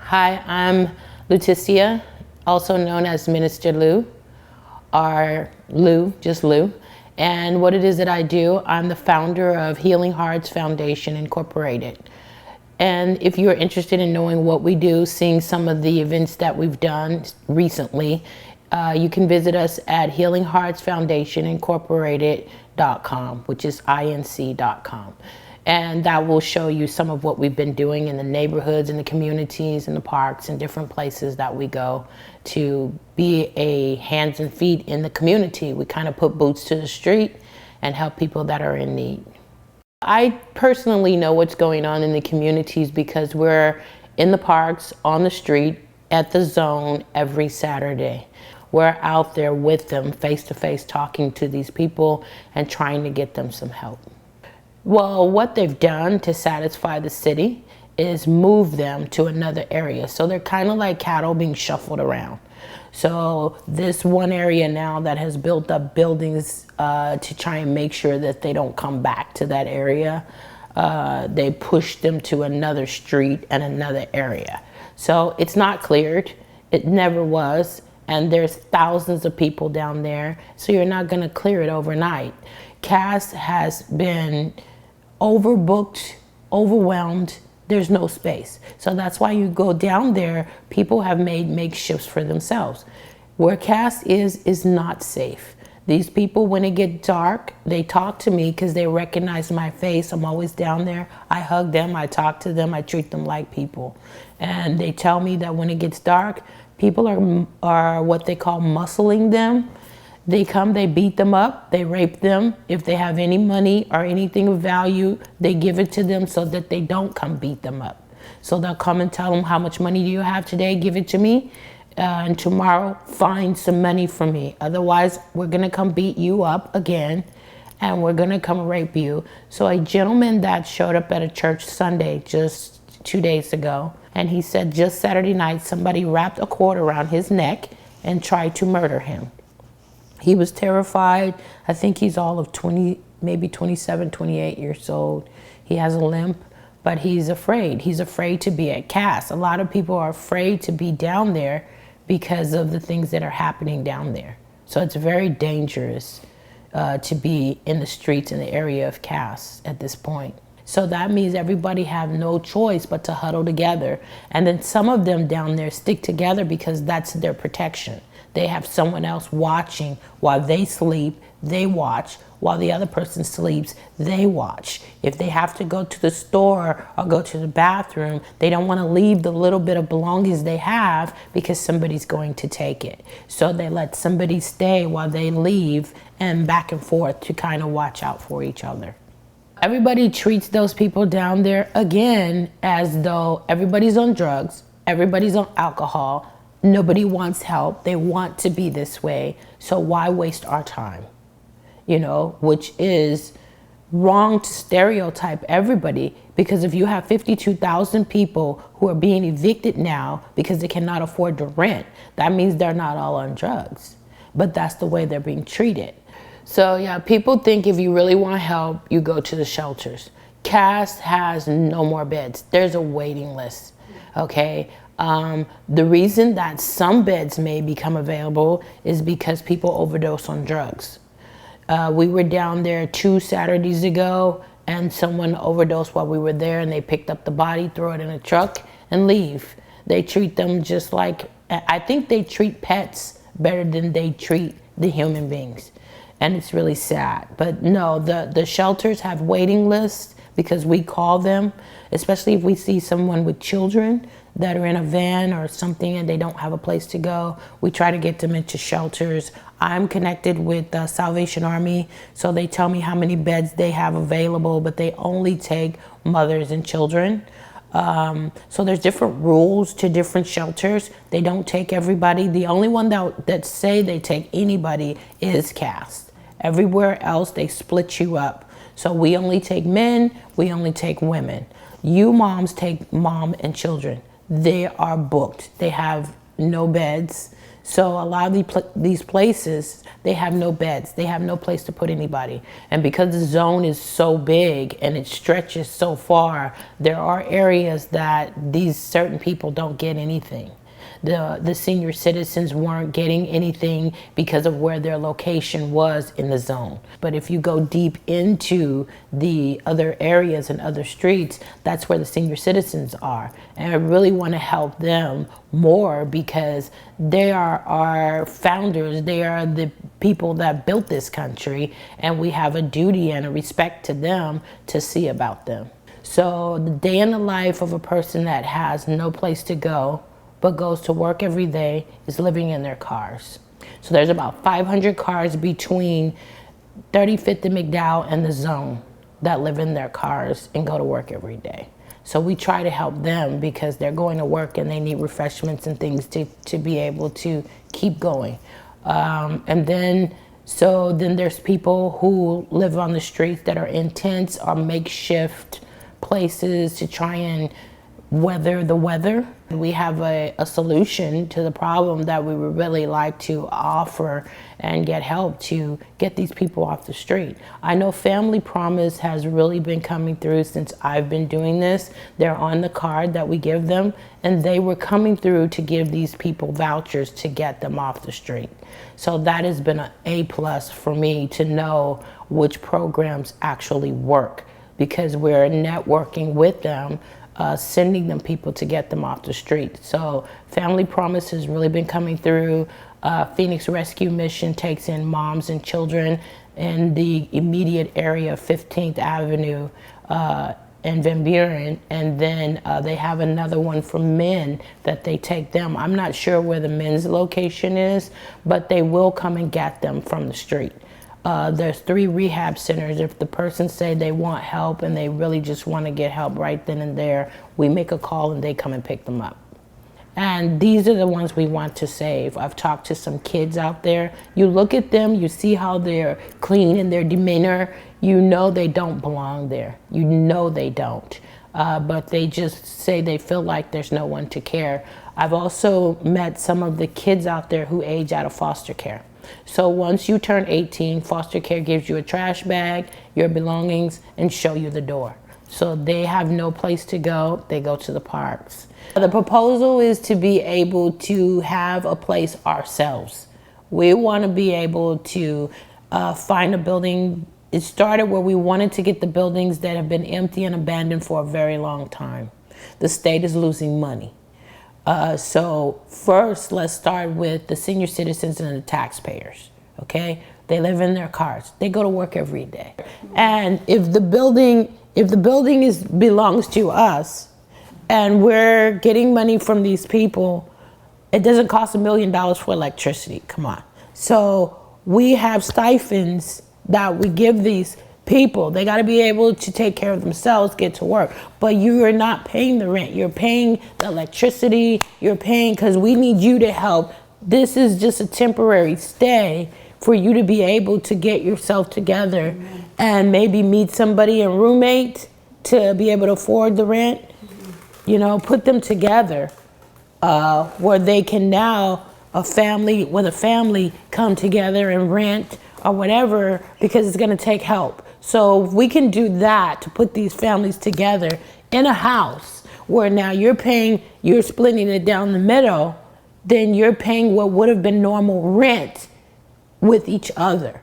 Hi, I'm Luticia, also known as Minister Lou, or Lou, just Lou. And what it is that I do, I'm the founder of Healing Hearts Foundation Incorporated. And if you're interested in knowing what we do, seeing some of the events that we've done recently, you can visit us at healingheartsfoundationincorporated.com, which is inc.com. And that will show you some of what we've been doing in the neighborhoods, in the communities, in the parks, and different places that we go to be a hands and feet in the community. We kind of put boots to the street and help people that are in need. I personally know what's going on in the communities because we're in the parks, on the street, at the zone every Saturday. We're out there with them face to face talking to these people and trying to get them some help. Well, what they've done to satisfy the city is move them to another area. So they're kind of like cattle being shuffled around. So this one area now that has built up buildings to try and make sure that they don't come back to that area, they push them to another street and another area. So it's not cleared. It never was. And there's thousands of people down there. So you're not going to clear it overnight. Cass has been overbooked, overwhelmed. There's no space. So that's why you go down there, people have made makeshifts for themselves. Where Cass is not safe. These people, when it gets dark, they talk to me because they recognize my face. I'm always down there. I hug them, I talk to them, I treat them like people. And they tell me that when it gets dark, people are what they call muscling them. They come, they beat them up, they rape them. If they have any money or anything of value, they give it to them so that they don't come beat them up. So they'll come and tell them, how much money do you have today? Give it to me. And tomorrow, find some money for me. Otherwise, we're gonna come beat you up again and we're gonna come rape you. So a gentleman that showed up at a church Sunday just 2 days ago, and he said just Saturday night, somebody wrapped a cord around his neck and tried to murder him. He was terrified. I think he's all of 20, maybe 27, 28 years old. He has a limp, but he's afraid. He's afraid to be at Cass. A lot of people are afraid to be down there because of the things that are happening down there. So it's very dangerous to be in the streets in the area of Cass at this point. So that means everybody have no choice but to huddle together. And then some of them down there stick together because that's their protection. They have someone else watching while they sleep, they watch. While the other person sleeps, they watch. If they have to go to the store or go to the bathroom, they don't want to leave the little bit of belongings they have because somebody's going to take it. So they let somebody stay while they leave and back and forth to kind of watch out for each other. Everybody treats those people down there, again, as though everybody's on drugs, everybody's on alcohol, nobody wants help, they want to be this way, so why waste our time? You know, which is wrong to stereotype everybody, because if you have 52,000 people who are being evicted now because they cannot afford to rent, that means they're not all on drugs, but that's the way they're being treated. So yeah, people think if you really want help, you go to the shelters. Cass has no more beds. There's a waiting list, okay? The reason that some beds may become available is because people overdose on drugs. We were down there 2 Saturdays ago and someone overdosed while we were there, and they picked up the body, throw it in a truck and leave. They treat them just like, I think they treat pets better than they treat the human beings. And it's really sad. But no, the shelters have waiting lists because we call them, especially if we see someone with children that are in a van or something and they don't have a place to go. We try to get them into shelters. I'm connected with the Salvation Army, so they tell me how many beds they have available, but they only take mothers and children. So there's different rules to different shelters. They don't take everybody. The only one that say they take anybody is Cass. Everywhere else, they split you up. So we only take men, we only take women. You moms take mom and children. They are booked. They have no beds. So a lot of these places, they have no beds. They have no place to put anybody. And because the zone is so big and it stretches so far, there are areas that these certain people don't get anything. The senior citizens weren't getting anything because of where their location was in the zone. But if you go deep into the other areas and other streets, that's where the senior citizens are. And I really want to help them more because they are our founders. They are the people that built this country, and we have a duty and a respect to them to see about them. So the day in the life of a person that has no place to go but goes to work every day is living in their cars. So there's about 500 cars between 35th and McDowell and the zone that live in their cars and go to work every day. So we try to help them because they're going to work and they need refreshments and things to be able to keep going. And then there's people who live on the streets that are in tents or makeshift places to try and weather the weather. We have a solution to the problem that we would really like to offer and get help to get these people off the street. I know Family Promise has really been coming through since I've been doing this. They're on the card that we give them, and they were coming through to give these people vouchers to get them off the street. So that has been an A+ for me to know which programs actually work, because we're networking with them, sending them people to get them off the street. So Family Promise has really been coming through. Phoenix Rescue Mission takes in moms and children in the immediate area of 15th Avenue and Van Buren. And then they have another one for men that they take them. I'm not sure where the men's location is, but they will come and get them from the street. There's 3 rehab centers. If the person say they want help and they really just want to get help right then and there, we make a call and they come and pick them up. And these are the ones we want to save. I've talked to some kids out there. You look at them, you see how they're clean in their demeanor. You know they don't belong there. You know they don't. But they just say they feel like there's no one to care. I've also met some of the kids out there who age out of foster care. So once you turn 18, foster care gives you a trash bag, your belongings, and show you the door. So they have no place to go, they go to the parks. The proposal is to be able to have a place ourselves. We want to be able to find a building. It started where we wanted to get the buildings that have been empty and abandoned for a very long time. The state is losing money. So first, let's start with the senior citizens and the taxpayers, okay? They live in their cars. They go to work every day. And if the building belongs to us and we're getting money from these people, it doesn't cost $1 million for electricity, come on. So we have stipends that we give these people. They got to be able to take care of themselves, get to work. But you are not paying the rent. You're paying the electricity. You're paying because we need you to help. This is just a temporary stay for you to be able to get yourself together and maybe meet somebody, a roommate, to be able to afford the rent. You know, put them together where they can now, a family come together and rent or whatever, because it's going to take help. So if we can do that to put these families together in a house where now you're splitting it down the middle, then you're paying what would have been normal rent with each other.